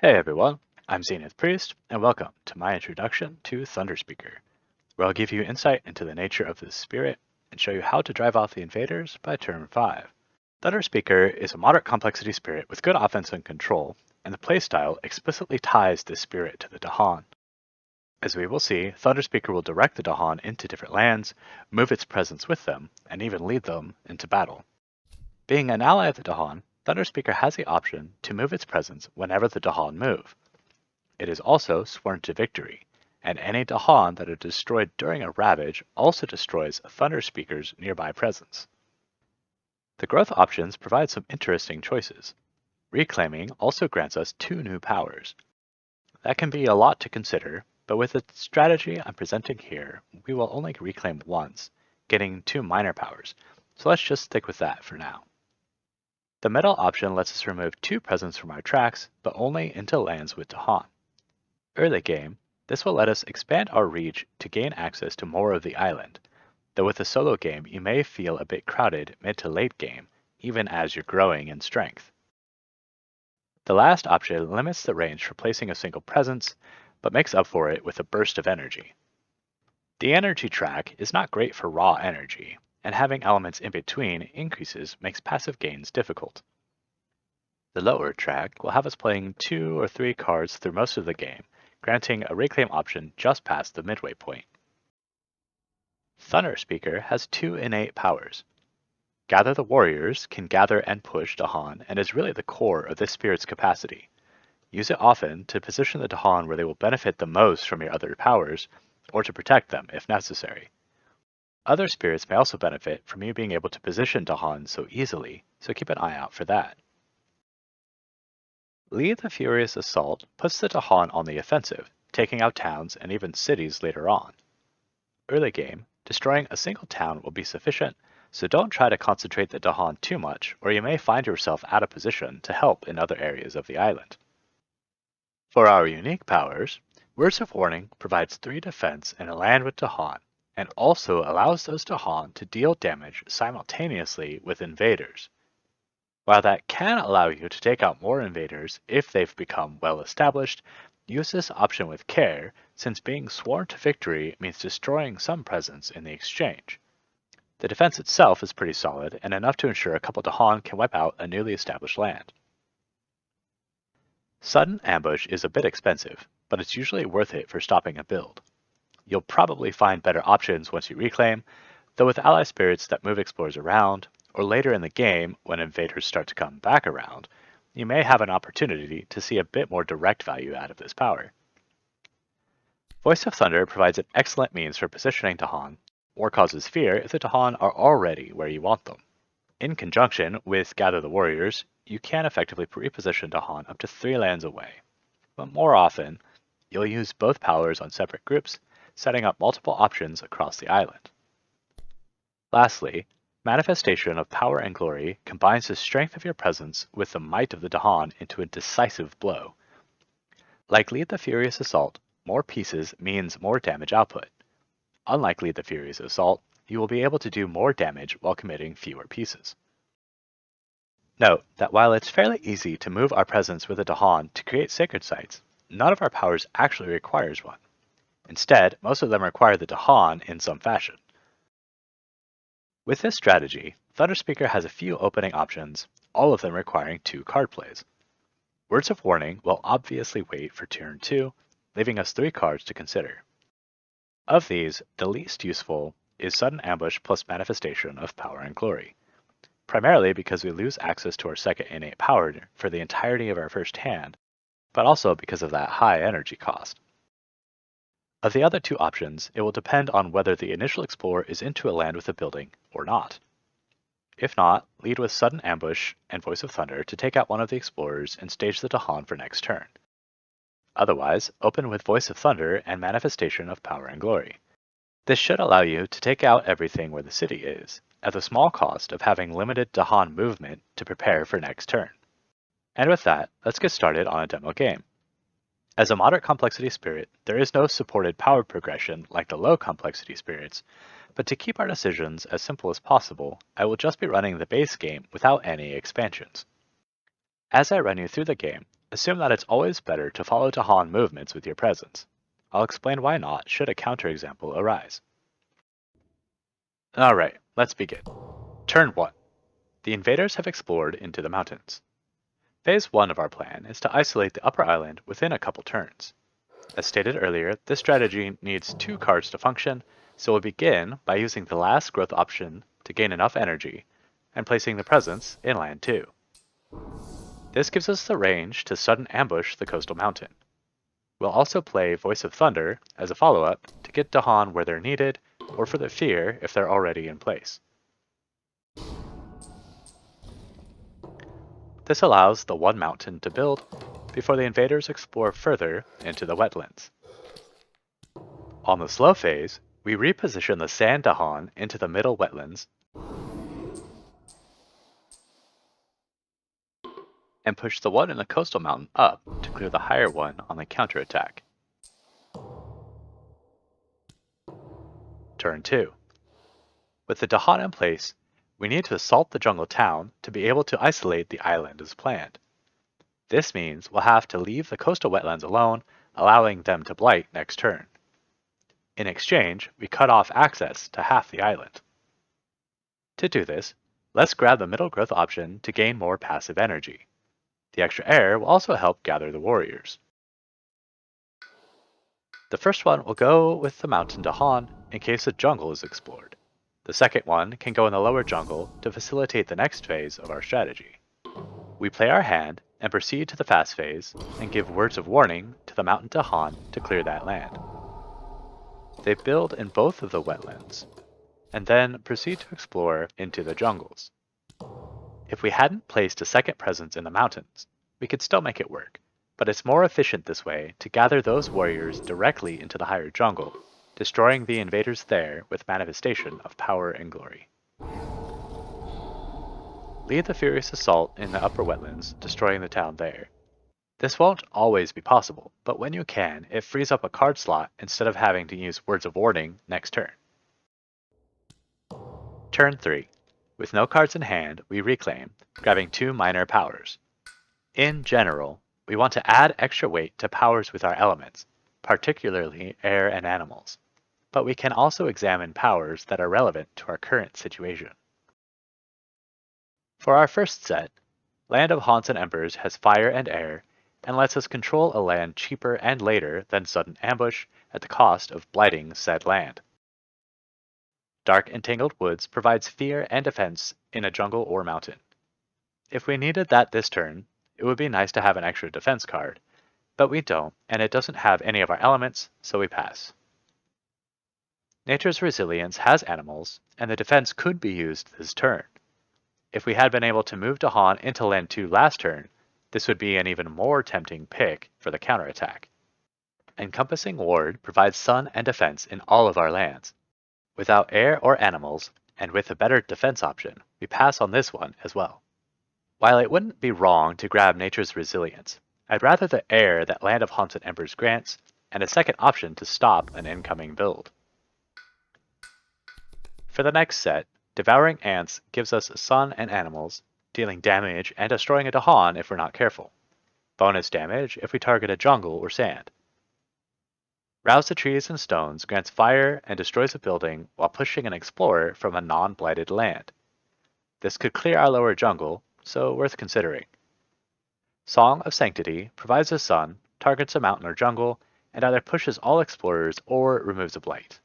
Hey everyone, I'm Zenith Priest, and welcome to my introduction to Thunderspeaker, where I'll give you insight into the nature of this spirit and show you how to drive off the invaders by turn 5. Thunderspeaker is a moderate complexity spirit with good offense and control, and the playstyle explicitly ties this spirit to the Dahan. As we will see, Thunderspeaker will direct the Dahan into different lands, move its presence with them, and even lead them into battle. Being an ally of the Dahan, Thunderspeaker has the option to move its presence whenever the Dahan move. It is also sworn to victory, and any Dahan that are destroyed during a ravage also destroys Thunderspeaker's nearby presence. The growth options provide some interesting choices. Reclaiming also grants us 2 new powers. That can be a lot to consider, but with the strategy I'm presenting here, we will only reclaim once, getting 2 minor powers, so let's just stick with that for now. The middle option lets us remove 2 presence from our tracks, but only into lands with Dahan. Early game, this will let us expand our reach to gain access to more of the island, though with a solo game you may feel a bit crowded mid to late game, even as you're growing in strength. The last option limits the range for placing a single presence, but makes up for it with a burst of energy. The energy track is not great for raw energy, and having elements in between increases makes passive gains difficult. The lower track will have us playing 2 or 3 cards through most of the game, granting a reclaim option just past the midway point. Thunderspeaker has 2 innate powers. Gather the Warriors can gather and push Dahan and is really the core of this spirit's capacity. Use it often to position the Dahan where they will benefit the most from your other powers, or to protect them if necessary. Other spirits may also benefit from you being able to position Dahan so easily, so keep an eye out for that. Lead the Furious Assault puts the Dahan on the offensive, taking out towns and even cities later on. Early game, destroying a single town will be sufficient, so don't try to concentrate the Dahan too much, or you may find yourself out of position to help in other areas of the island. For our unique powers, Words of Warning provides 3 defense in a land with Dahan, and also allows those Dahan to deal damage simultaneously with invaders. While that can allow you to take out more invaders if they've become well established, use this option with care, since being sworn to victory means destroying some presence in the exchange. The defense itself is pretty solid, and enough to ensure a couple Dahan can wipe out a newly established land. Sudden Ambush is a bit expensive, but it's usually worth it for stopping a build. You'll probably find better options once you reclaim, though with ally spirits that move explorers around, or later in the game when invaders start to come back around, you may have an opportunity to see a bit more direct value out of this power. Voice of Thunder provides an excellent means for positioning Dahan, or causes fear if the Dahan are already where you want them. In conjunction with Gather the Warriors, you can effectively reposition Dahan up to 3 lands away. But more often, you'll use both powers on separate groups, setting up multiple options across the island. Lastly, Manifestation of Power and Glory combines the strength of your presence with the might of the Dahan into a decisive blow. Like Lead the Furious Assault, more pieces means more damage output. Unlike Lead the Furious Assault, you will be able to do more damage while committing fewer pieces. Note that while it's fairly easy to move our presence with a Dahan to create sacred sites, none of our powers actually requires one. Instead, most of them require the Dahan in some fashion. With this strategy, Thunderspeaker has a few opening options, all of them requiring 2 card plays. Words of Warning will obviously wait for turn 2, leaving us 3 cards to consider. Of these, the least useful is Sudden Ambush plus Manifestation of Power and Glory, primarily because we lose access to our second innate power for the entirety of our first hand, but also because of that high energy cost. Of the other 2 options, it will depend on whether the initial explorer is into a land with a building or not. If not, lead with Sudden Ambush and Voice of Thunder to take out one of the explorers and stage the Dahan for next turn. Otherwise, open with Voice of Thunder and Manifestation of Power and Glory. This should allow you to take out everything where the city is, at the small cost of having limited Dahan movement to prepare for next turn. And with that, let's get started on a demo game. As a moderate complexity spirit, there is no supported power progression like the low complexity spirits, but to keep our decisions as simple as possible, I will just be running the base game without any expansions. As I run you through the game, Assume that it's always better to follow Tahan movements with your presence. I'll explain why not should a counterexample arise. Alright, let's begin. Turn 1. The invaders have explored into the mountains. Phase 1 of our plan is to isolate the upper island within a couple turns. As stated earlier, this strategy needs 2 cards to function, so we'll begin by using the last growth option to gain enough energy, and placing the presence in land 2. This gives us the range to sudden ambush the coastal mountain. We'll also play Voice of Thunder as a follow-up to get Dahan where they're needed, or for the fear if they're already in place. This allows the one mountain to build before the invaders explore further into the wetlands. On the slow phase, we reposition the sand Dahan into the middle wetlands and push the one in the coastal mountain up to clear the higher one on the counterattack. Turn 2. With the Dahan in place, we need to assault the jungle town to be able to isolate the island as planned. This means we'll have to leave the coastal wetlands alone, allowing them to blight next turn. In exchange, we cut off access to half the island. To do this, let's grab the middle growth option to gain more passive energy. The extra air will also help gather the warriors. The first one will go with the mountain Dahan in case the jungle is explored. The second one can go in the lower jungle to facilitate the next phase of our strategy. We play our hand and proceed to the fast phase and give words of warning to the mountain Dahan to clear that land. They build in both of the wetlands, and then proceed to explore into the jungles. If we hadn't placed a second presence in the mountains, we could still make it work, but it's more efficient this way to gather those warriors directly into the higher jungle, destroying the invaders there with manifestation of power and glory. Lead the furious assault in the upper wetlands, destroying the town there. This won't always be possible, but when you can, it frees up a card slot instead of having to use words of warning next turn. Turn 3. With no cards in hand, we reclaim, grabbing 2 minor powers. In general, we want to add extra weight to powers with our elements, particularly air and animals, but we can also examine powers that are relevant to our current situation. For our first set, Land of Haunts and Embers has fire and air, and lets us control a land cheaper and later than sudden ambush at the cost of blighting said land. Dark Entangled Woods provides fear and defense in a jungle or mountain. If we needed that this turn, it would be nice to have an extra defense card, but we don't, and it doesn't have any of our elements, so we pass. Nature's Resilience has animals, and the defense could be used this turn. If we had been able to move Dahan into land 2 last turn, this would be an even more tempting pick for the counterattack. Encompassing Ward provides sun and defense in all of our lands. Without air or animals, and with a better defense option, we pass on this one as well. While it wouldn't be wrong to grab Nature's Resilience, I'd rather the air that Land of Haunts and Embers grants, and a second option to stop an incoming build. For the next set, Devouring Ants gives us sun and animals, dealing damage and destroying a Dahan if we're not careful. Bonus damage if we target a jungle or sand. Rouse the Trees and Stones grants fire and destroys a building while pushing an explorer from a non-blighted land. This could clear our lower jungle, so worth considering. Song of Sanctity provides a sun, targets a mountain or jungle, and either pushes all explorers or removes a blight.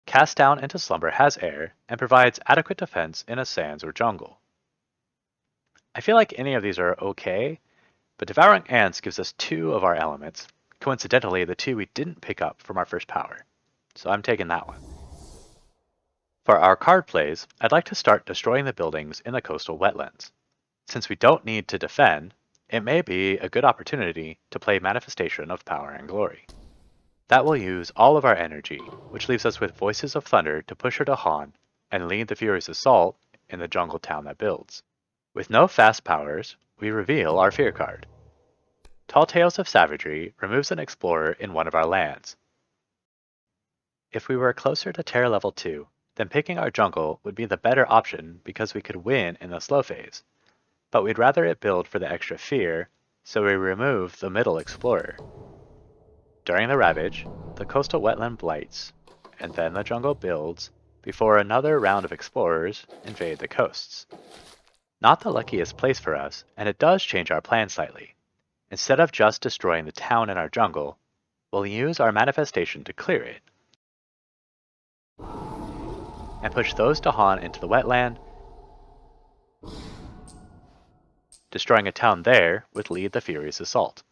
Cast Down into Slumber has air and provides adequate defense in a sands or jungle. I feel like any of these are okay, but Devouring Ants gives us 2 of our elements, coincidentally the 2 we didn't pick up from our first power, so I'm taking that one. For our card plays, I'd like to start destroying the buildings in the coastal wetlands. Since we don't need to defend, it may be a good opportunity to play Manifestation of Power and Glory. That will use all of our energy, which leaves us with Voices of Thunder to push her to Han and lead the Furious Assault in the jungle town that builds. With no fast powers, we reveal our Fear card. Tall Tales of Savagery removes an explorer in one of our lands. If we were closer to Terror level 2, then picking our jungle would be the better option because we could win in the slow phase. but we'd rather it build for the extra fear, so we remove the middle explorer. During the ravage, the coastal wetland blights, and then the jungle builds before another round of explorers invade the coasts. Not the luckiest place for us, and it does change our plan slightly. Instead of just destroying the town in our jungle, we'll use our manifestation to clear it, and push those Dahan into the wetland, destroying a town there with Lead the Furious Assault.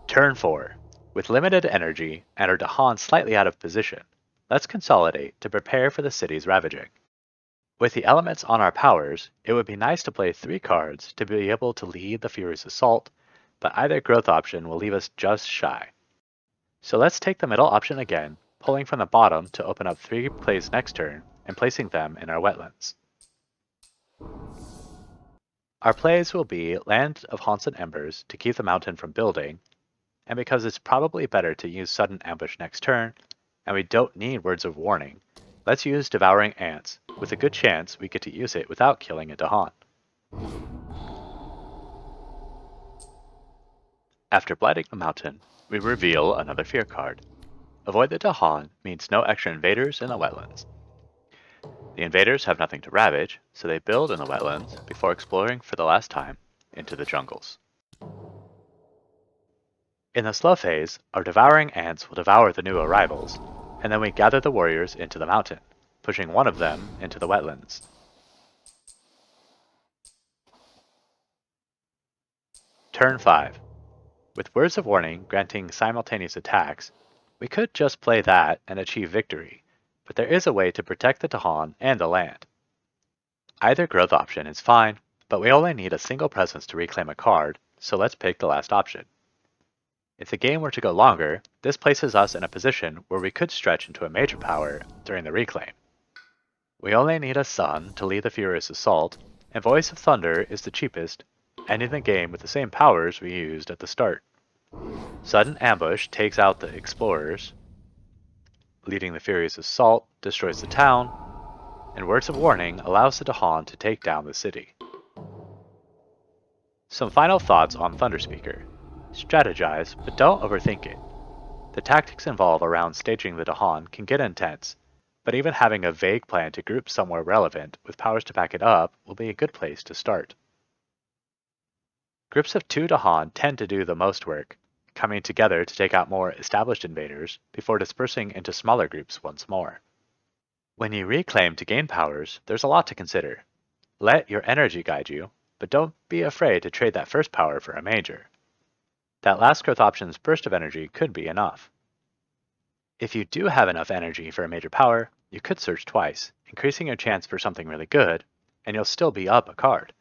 Turn 4. With limited energy and our Dahan slightly out of position, let's consolidate to prepare for the city's ravaging. With the elements on our powers, it would be nice to play 3 cards to be able to lead the Furious Assault, but either growth option will leave us just shy. So let's take the middle option again, pulling from the bottom to open up 3 plays next turn and placing them in our wetlands. Our plays will be Land of Haunts and Embers to keep the mountain from building, and because it's probably better to use Sudden Ambush next turn, and we don't need Words of Warning, let's use Devouring Ants, with a good chance we get to use it without killing a Dahan. After blighting the mountain, we reveal another fear card. Avoid the Dahan means no extra invaders in the wetlands. The invaders have nothing to ravage, so they build in the wetlands before exploring for the last time into the jungles. In the slow phase, our devouring ants will devour the new arrivals, and then we gather the warriors into the mountain, pushing one of them into the wetlands. Turn 5. With Words of Warning granting simultaneous attacks, we could just play that and achieve victory, but there is a way to protect the Dahan and the land. Either growth option is fine, but we only need a single presence to reclaim a card, so let's pick the last option. If the game were to go longer, this places us in a position where we could stretch into a major power during the reclaim. We only need a Sun to lead the Furious Assault, and Voice of Thunder is the cheapest, ending the game with the same powers we used at the start. Sudden Ambush takes out the Explorers, leading the Furious Assault destroys the town, and Words of Warning allows the Dahan to take down the city. Some final thoughts on Thunderspeaker. Strategize, but don't overthink it. The tactics involved around staging the Dahan can get intense, but even having a vague plan to group somewhere relevant with powers to back it up will be a good place to start. Groups of 2 Dahan tend to do the most work, coming together to take out more established invaders before dispersing into smaller groups once more. When you reclaim to gain powers, there's a lot to consider. Let your energy guide you, but don't be afraid to trade that first power for a major. That last growth option's burst of energy could be enough. If you do have enough energy for a major power, you could search twice, increasing your chance for something really good, and you'll still be up a card.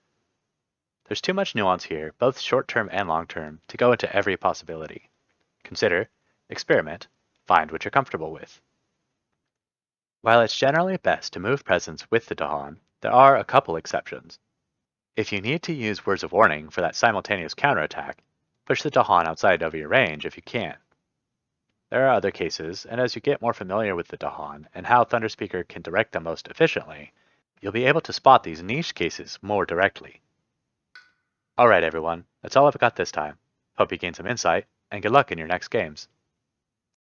There's too much nuance here, both short-term and long-term, to go into every possibility. Consider, experiment, find what you're comfortable with. While it's generally best to move presence with the Dahan, there are a couple exceptions. If you need to use Words of Warning for that simultaneous counterattack, push the Dahan outside of your range if you can. There are other cases, and as you get more familiar with the Dahan and how Thunderspeaker can direct them most efficiently, you'll be able to spot these niche cases more directly. Alright everyone, that's all I've got this time. Hope you gained some insight, and good luck in your next games.